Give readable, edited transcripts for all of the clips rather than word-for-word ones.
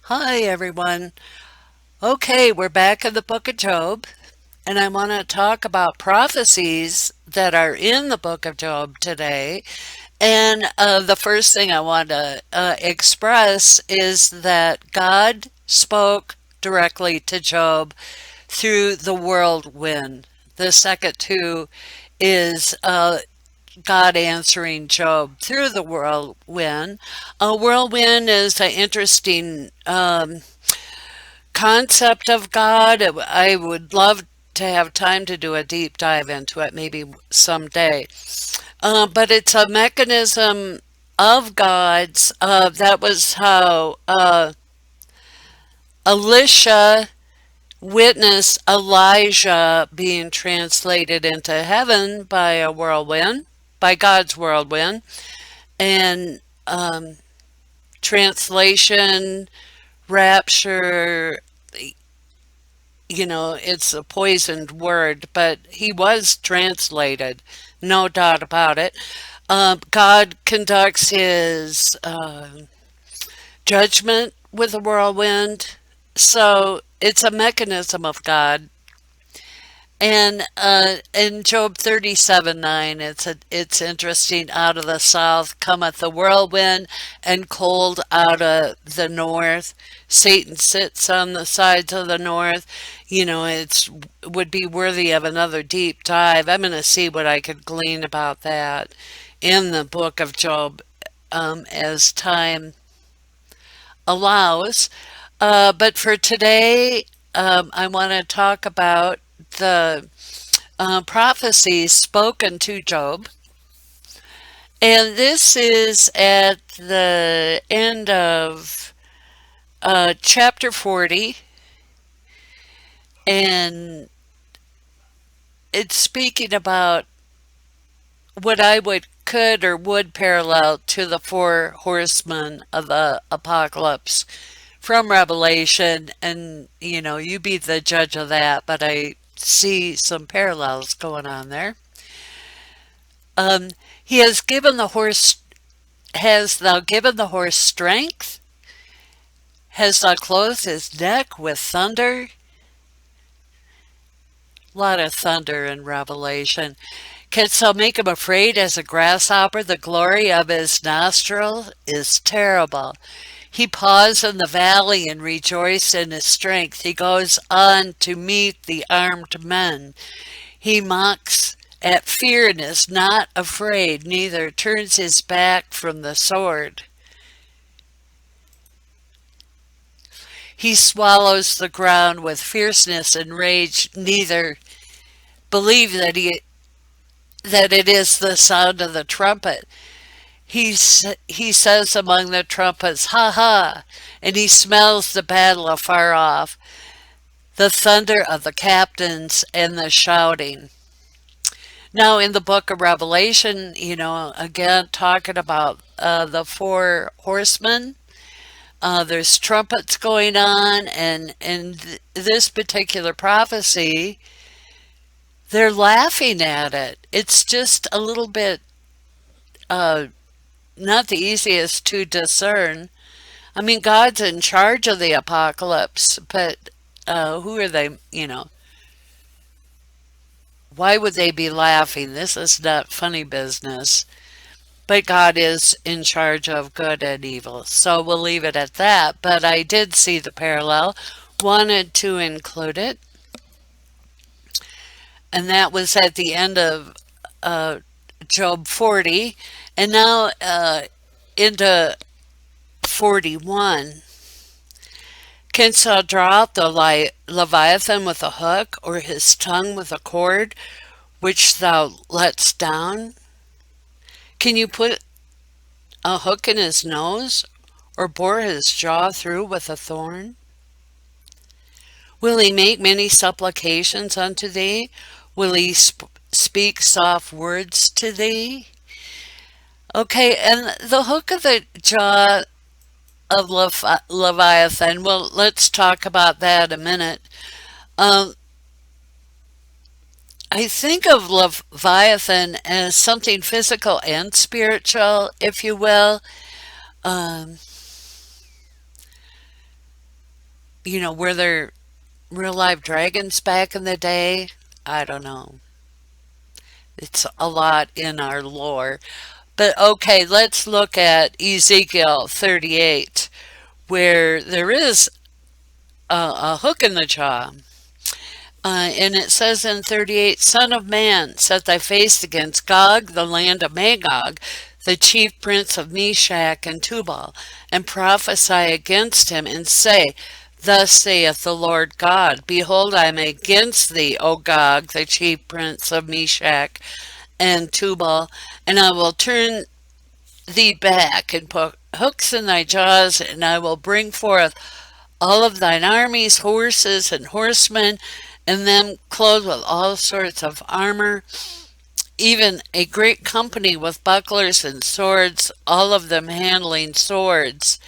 Hi, everyone. Okay, we're back in the book of Job, and I want to talk about prophecies that are in the book of Job today. And the first thing I want to express is that God spoke directly to Job through the whirlwind. The second two is God answering Job through the whirlwind. A whirlwind is an interesting concept of God. I would love to have time to do a deep dive into it, maybe someday. But it's a mechanism of God's. That was how Elisha witnessed Elijah being translated into heaven by a whirlwind, by God's whirlwind. And translation, rapture, it's a poisoned word, but he was translated, no doubt about it. God conducts his judgment with a whirlwind, so it's a mechanism of God. And in Job 37:9, it's interesting. Out of the south cometh the whirlwind, and cold out of the north. Satan sits on the sides of the north. It's would be worthy of another deep dive. I'm going to see what I could glean about that in the book of Job as time allows. But for today, I want to talk about the prophecies spoken to Job. And this is at the end of chapter 40, and it's speaking about what I could or would parallel to the four horsemen of the apocalypse from Revelation. And, you be the judge of that, but I see some parallels going on there. Um, he has given the horse Hast thou given the horse strength? Hast thou clothed his neck with thunder? A lot of thunder in Revelation. Canst thou make him afraid as a grasshopper? The glory of his nostril is terrible. He paused in the valley and rejoiced in his strength. He goes on to meet the armed men. He mocks at fear and is not afraid, neither turns his back from the sword. He swallows the ground with fierceness and rage, neither believe that it is the sound of the trumpet. He says among the trumpets, ha ha, and he smells the battle afar off, the thunder of the captains and the shouting. Now, in the book of Revelation, again, talking about the four horsemen, there's trumpets going on, and in this particular prophecy, they're laughing at it. It's just a little bit uh, not the easiest to discern. I mean, God's in charge of the apocalypse, but who are they? Why would they be laughing? This is not funny business. But God is in charge of good and evil. So we'll leave it at that. But I did see the parallel, wanted to include it, and that was at the end of uh, Job 40. And now into 41. Canst thou draw out the Leviathan with a hook, or his tongue with a cord, which thou lettest down? Can you put a hook in his nose, or bore his jaw through with a thorn? Will he make many supplications unto thee? Will he speak soft words to thee? Okay, and the hook of the jaw of Leviathan, well, let's talk about that a minute. Um, I think of Leviathan as something physical and spiritual, if you will. Um, were there real live dragons back in the day? I don't know. It's a lot in our lore. But okay, let's look at Ezekiel 38, where there is a hook in the jaw. And it says in 38, Son of man, set thy face against Gog, the land of Magog, the chief prince of Meshach and Tubal, and prophesy against him, and say, Thus saith the Lord God, Behold, I am against thee, O Gog, the chief prince of Meshach and Tubal, and I will turn thee back and put hooks in thy jaws, and I will bring forth all of thine armies, horses and horsemen, and them clothed with all sorts of armor, even a great company with bucklers and swords, all of them handling swords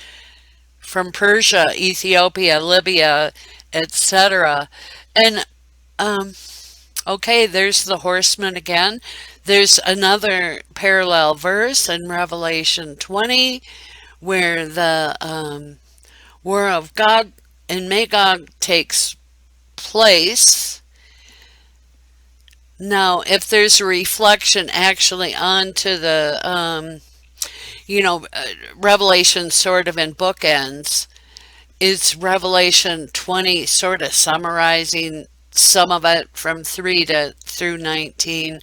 from Persia, Ethiopia, Libya, etc. And okay, there's the horsemen again. There's another parallel verse in Revelation 20 where the war of Gog and Magog takes place. Now, if there's a reflection actually onto the, Revelation sort of in bookends, is Revelation 20 sort of summarizing some of it from 3 to through 19?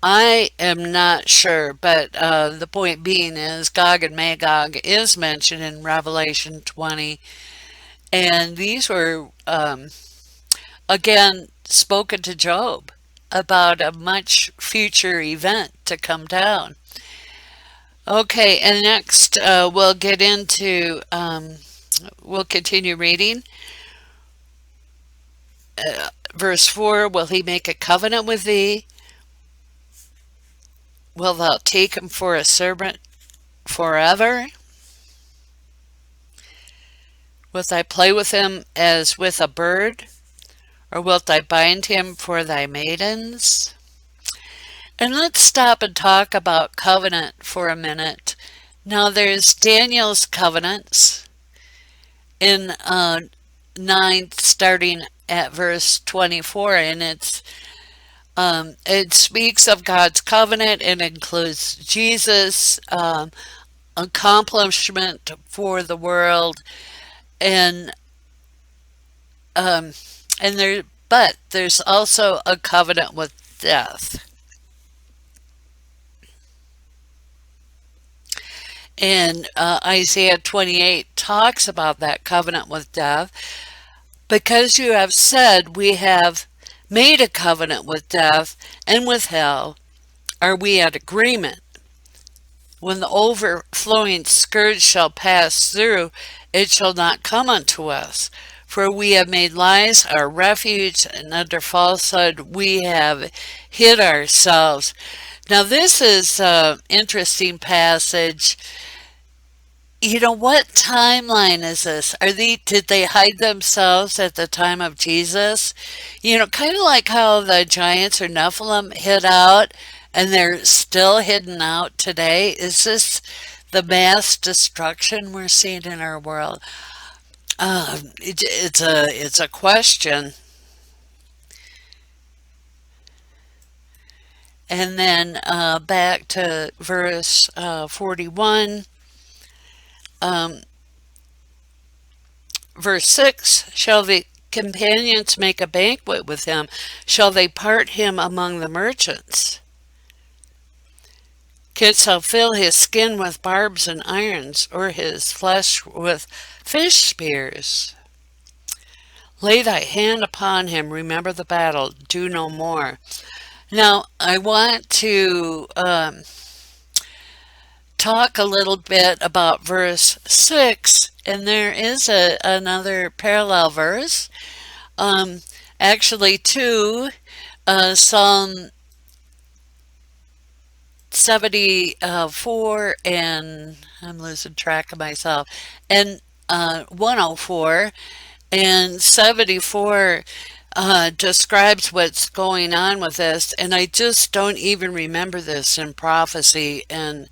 I am not sure, but the point being is Gog and Magog is mentioned in Revelation 20, and these were again spoken to Job about a much future event to come down. Okay, and next we'll get into, we'll continue reading. Verse 4, Will he make a covenant with thee? Wilt thou take him for a servant forever? Wilt thou play with him as with a bird? Or wilt thou bind him for thy maidens? And let's stop and talk about covenant for a minute. Now there's Daniel's covenants in 9 starting at verse 24, and it speaks of God's covenant and includes Jesus, accomplishment for the world, and but there's also a covenant with death. And Isaiah 28 talks about that covenant with death. Because you have said, we have made a covenant with death and with hell, are we at agreement? When the overflowing scourge shall pass through, it shall not come unto us. For we have made lies our refuge, and under falsehood we have hid ourselves. Now this is an interesting passage. What timeline is this? Did they hide themselves at the time of Jesus? Kind of like how the giants or Nephilim hid out and they're still hidden out today. Is this the mass destruction we're seeing in our world? It's a question. And then back to verse 41. Verse 6, Shall the companions make a banquet with him? Shall they part him among the merchants? Canst thou fill his skin with barbs and irons, or his flesh with fish spears? Lay thy hand upon him, remember the battle, do no more. Now, I want to talk a little bit about verse 6, and there is another parallel verse, actually two, Psalm 74, and I'm losing track of myself, and 104, and 74 describes what's going on with this, and I just don't even remember this in prophecy. And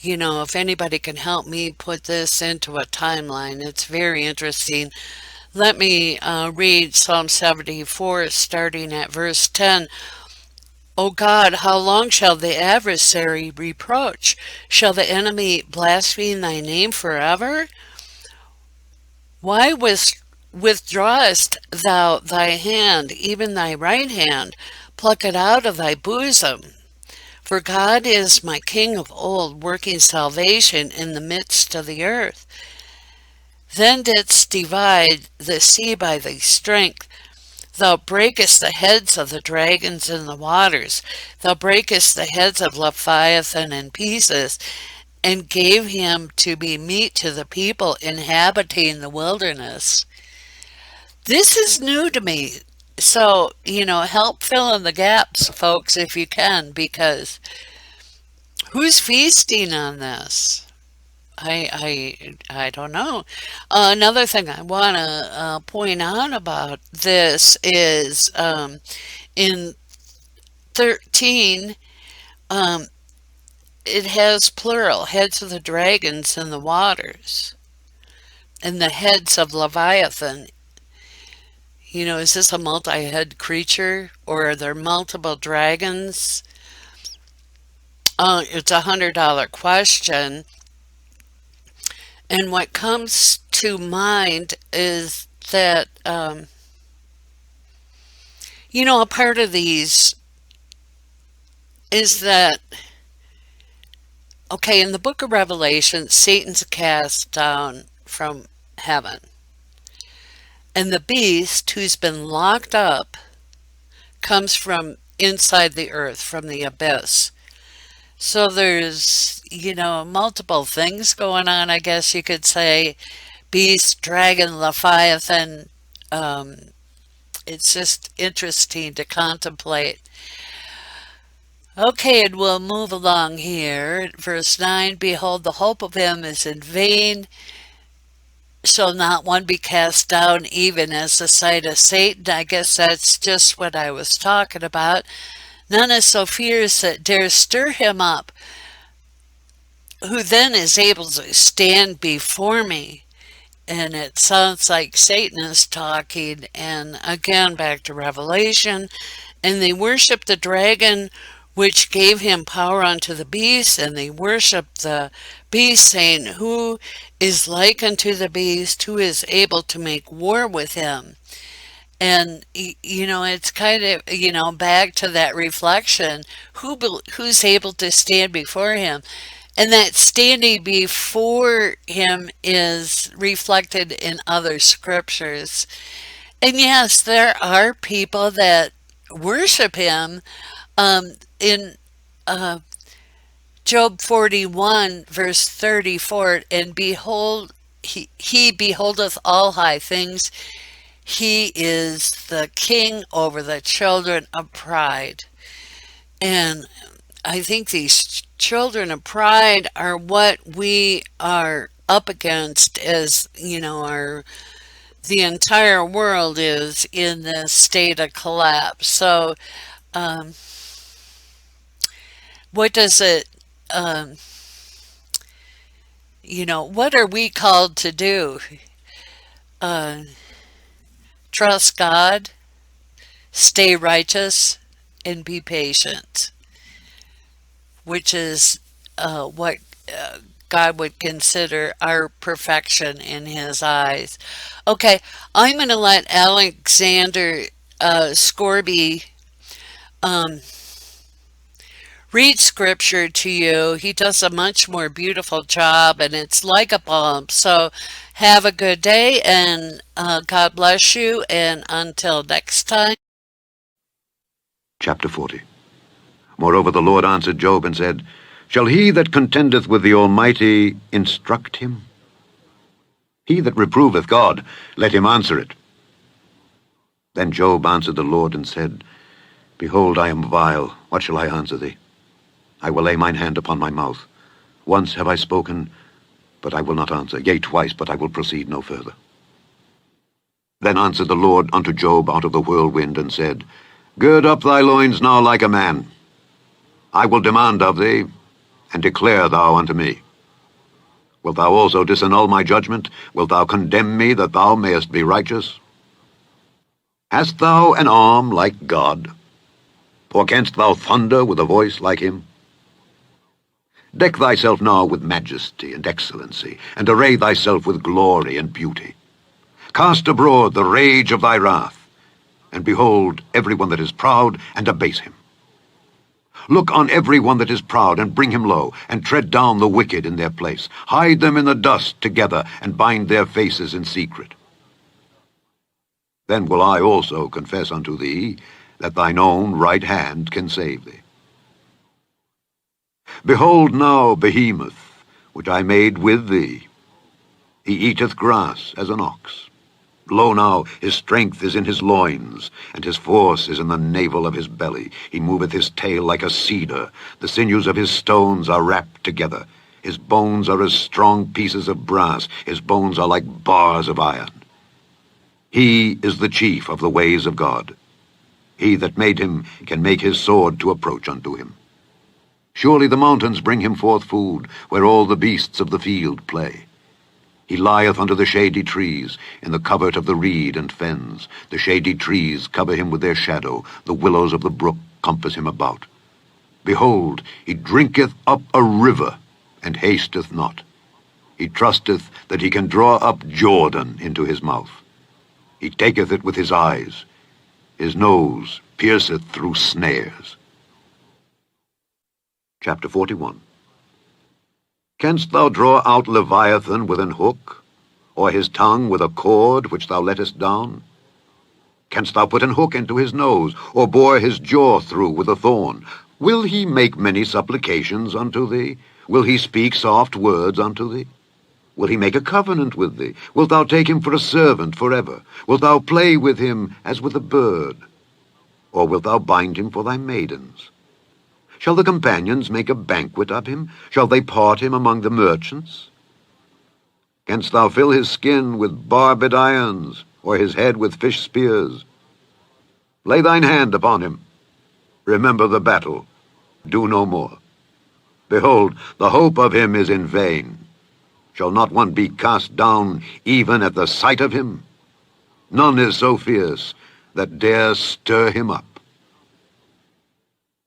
if anybody can help me put this into a timeline, it's very interesting. Let me read Psalm 74, starting at verse 10. O God, how long shall the adversary reproach? Shall the enemy blaspheme thy name forever? Why withdrawest thou thy hand, even thy right hand? Pluck it out of thy bosom. For God is my King of old, working salvation in the midst of the earth. Then didst divide the sea by thy strength. Thou breakest the heads of the dragons in the waters. Thou breakest the heads of Leviathan in pieces, and gave him to be meat to the people inhabiting the wilderness. This is new to me. So, help fill in the gaps, folks, if you can, because who's feasting on this? I don't know. Another thing I want to point out about this is in 13, um, it has plural, heads of the dragons in the waters, and the heads of Leviathan. Is this a multi-head creature, or are there multiple dragons? It's $100 question. And what comes to mind is that, a part of these is that, okay, in the book of Revelation, Satan's cast down from heaven. And the beast who's been locked up comes from inside the earth, from the abyss. So there's, multiple things going on, I guess you could say. Beast, dragon, Leviathan. It's just interesting to contemplate. Okay, and we'll move along here. Verse 9, behold, the hope of him is in vain. Shall not one be cast down even as the sight of Satan? I guess that's just what I was talking about. None is so fierce that dares stir him up, who then is able to stand before me. And it sounds like Satan is talking. And again, back to Revelation. And they worship the dragon, which gave him power unto the beast, and they worship the beast, saying, who is like unto the beast, who is able to make war with him? And, it's kind of, back to that reflection, who's able to stand before him? And that standing before him is reflected in other scriptures. And yes, there are people that worship him. In Job 41, verse 34, and behold, he beholdeth all high things. He is the king over the children of pride. And I think these children of pride are what we are up against as, the entire world is in this state of collapse. So, what does it, what are we called to do? Trust God, stay righteous, and be patient, which is what God would consider our perfection in his eyes. Okay, I'm going to let Alexander Scourby read scripture to you. He does a much more beautiful job, and it's like a balm. So have a good day, and God bless you, and until next time. Chapter 40. Moreover, the Lord answered Job and said, shall he that contendeth with the Almighty instruct him? He that reproveth God, let him answer it. Then Job answered the Lord and said, behold, I am vile. What shall I answer thee? I will lay mine hand upon my mouth. Once have I spoken, but I will not answer. Yea, twice, but I will proceed no further. Then answered the Lord unto Job out of the whirlwind, and said, gird up thy loins now like a man. I will demand of thee, and declare thou unto me. Wilt thou also disannul my judgment? Wilt thou condemn me that thou mayest be righteous? Hast thou an arm like God? Or canst thou thunder with a voice like him? Deck thyself now with majesty and excellency, and array thyself with glory and beauty. Cast abroad the rage of thy wrath, and behold every one that is proud, and abase him. Look on every one that is proud, and bring him low, and tread down the wicked in their place. Hide them in the dust together, and bind their faces in secret. Then will I also confess unto thee that thine own right hand can save thee. Behold now Behemoth, which I made with thee. He eateth grass as an ox. Lo now, his strength is in his loins, and his force is in the navel of his belly. He moveth his tail like a cedar. The sinews of his stones are wrapped together. His bones are as strong pieces of brass. His bones are like bars of iron. He is the chief of the ways of God. He that made him can make his sword to approach unto him. Surely the mountains bring him forth food, where all the beasts of the field play. He lieth under the shady trees, in the covert of the reed and fens. The shady trees cover him with their shadow. The willows of the brook compass him about. Behold, he drinketh up a river, and hasteth not. He trusteth that he can draw up Jordan into his mouth. He taketh it with his eyes. His nose pierceth through snares. Chapter 41. Canst thou draw out Leviathan with an hook, or his tongue with a cord which thou lettest down? Canst thou put an hook into his nose, or bore his jaw through with a thorn? Will he make many supplications unto thee? Will he speak soft words unto thee? Will he make a covenant with thee? Wilt thou take him for a servant forever? Wilt thou play with him as with a bird? Or wilt thou bind him for thy maidens? Shall the companions make a banquet of him? Shall they part him among the merchants? Canst thou fill his skin with barbed irons, or his head with fish spears? Lay thine hand upon him. Remember the battle. Do no more. Behold, the hope of him is in vain. Shall not one be cast down even at the sight of him? None is so fierce that dare stir him up.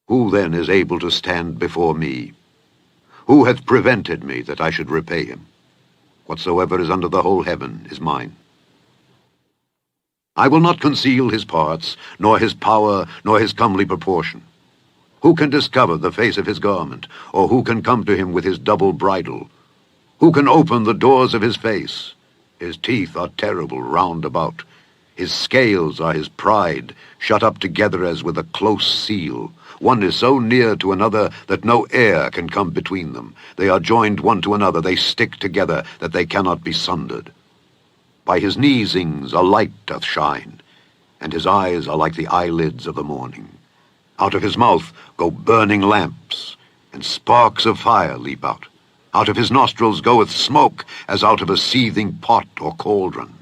Who then is able to stand before me? Who hath prevented me that I should repay him? Whatsoever is under the whole heaven is mine. I will not conceal his parts, nor his power, nor his comely proportion. Who can discover the face of his garment, or who can come to him with his double bridle? Who can open the doors of his face? His teeth are terrible round about. His scales are his pride, shut up together as with a close seal. One is so near to another that no air can come between them. They are joined one to another, they stick together, that they cannot be sundered. By his neesings a light doth shine, and his eyes are like the eyelids of the morning. Out of his mouth go burning lamps, and sparks of fire leap out. Out of his nostrils goeth smoke, as out of a seething pot or cauldron.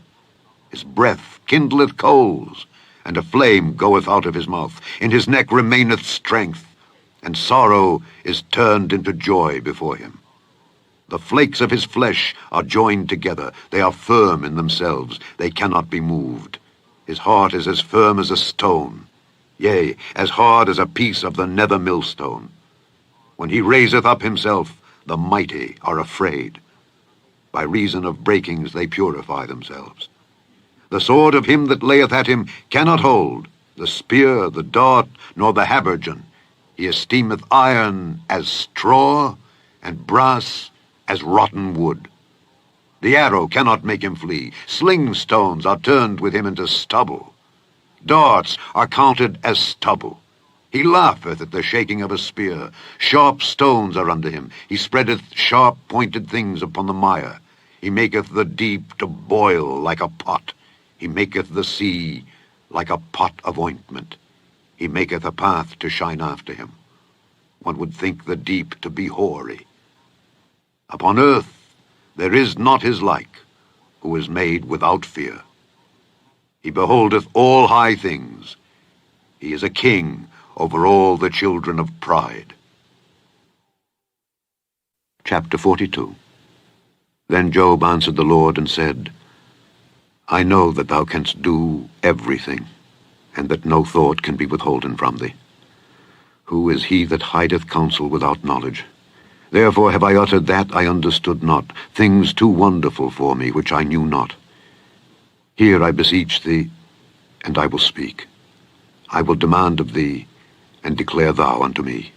His breath kindleth coals, and a flame goeth out of his mouth. In his neck remaineth strength, and sorrow is turned into joy before him. The flakes of his flesh are joined together. They are firm in themselves. They cannot be moved. His heart is as firm as a stone, yea, as hard as a piece of the nether millstone. When he raiseth up himself, the mighty are afraid. By reason of breakings they purify themselves. The sword of him that layeth at him cannot hold, the spear, the dart, nor the habergeon. He esteemeth iron as straw, and brass as rotten wood. The arrow cannot make him flee. Sling stones are turned with him into stubble. Darts are counted as stubble. He laugheth at the shaking of a spear. Sharp stones are under him. He spreadeth sharp pointed things upon the mire. He maketh the deep to boil like a pot. He maketh the sea like a pot of ointment. He maketh a path to shine after him. One would think the deep to be hoary. Upon earth there is not his like, who is made without fear. He beholdeth all high things. He is a king over all the children of pride. Chapter 42. Then Job answered the Lord and said, I know that thou canst do everything, and that no thought can be withholden from thee. Who is he that hideth counsel without knowledge? Therefore have I uttered that I understood not, things too wonderful for me, which I knew not. Hear, I beseech thee, and I will speak. I will demand of thee, and declare thou unto me.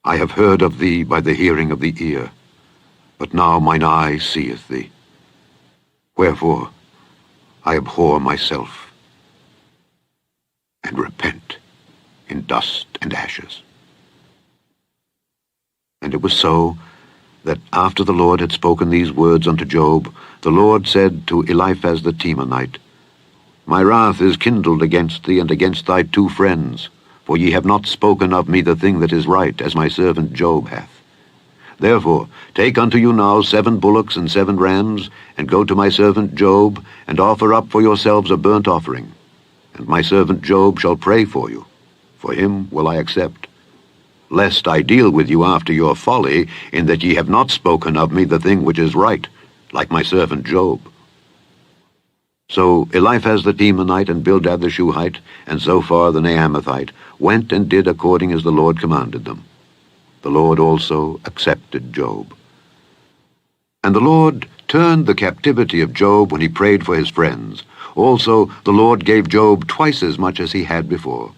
I have heard of thee by the hearing of the ear, but now mine eye seeth thee. Wherefore I abhor myself, and repent in dust and ashes. And it was so, that after the Lord had spoken these words unto Job, the Lord said to Eliphaz the Temanite, My wrath is kindled against thee and against thy 2 friends, for ye have not spoken of me the thing that is right, as my servant Job hath. Therefore take unto you now 7 bullocks and 7 rams, and go to my servant Job, and offer up for yourselves a burnt offering. And my servant Job shall pray for you. For him will I accept. Lest I deal with you after your folly, in that ye have not spoken of me the thing which is right, like my servant Job. So Eliphaz the Temanite, and Bildad the Shuhite, and Zophar the Naamathite, went and did according as the Lord commanded them. The Lord also accepted Job. And the Lord turned the captivity of Job when he prayed for his friends. Also the Lord gave Job twice as much as he had before.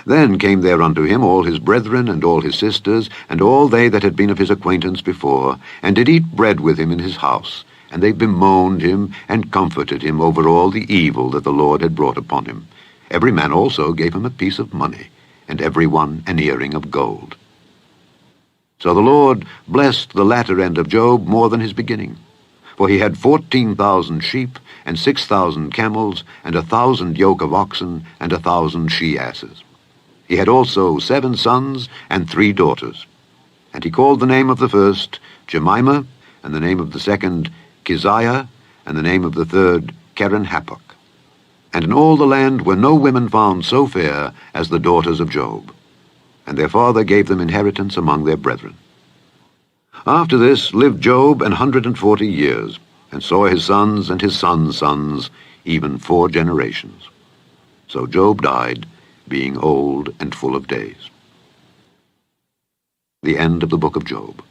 Then came there unto him all his brethren, and all his sisters, and all they that had been of his acquaintance before, and did eat bread with him in his house. And they bemoaned him, and comforted him over all the evil that the Lord had brought upon him. Every man also gave him a piece of money, and every one an earring of gold. So the Lord blessed the latter end of Job more than his beginning. For he had 14,000 sheep, and 6,000 camels, and 1,000 yoke of oxen, and 1,000 she-asses. He had also 7 sons and 3 daughters. And he called the name of the first Jemimah, and the name of the second Keziah, and the name of the third Keren-happuch. And in all the land were no women found so fair as the daughters of Job. And their father gave them inheritance among their brethren. After this lived Job 140 years, and saw his sons and his sons' sons, even 4 generations. So Job died, being old and full of days. The end of the book of Job.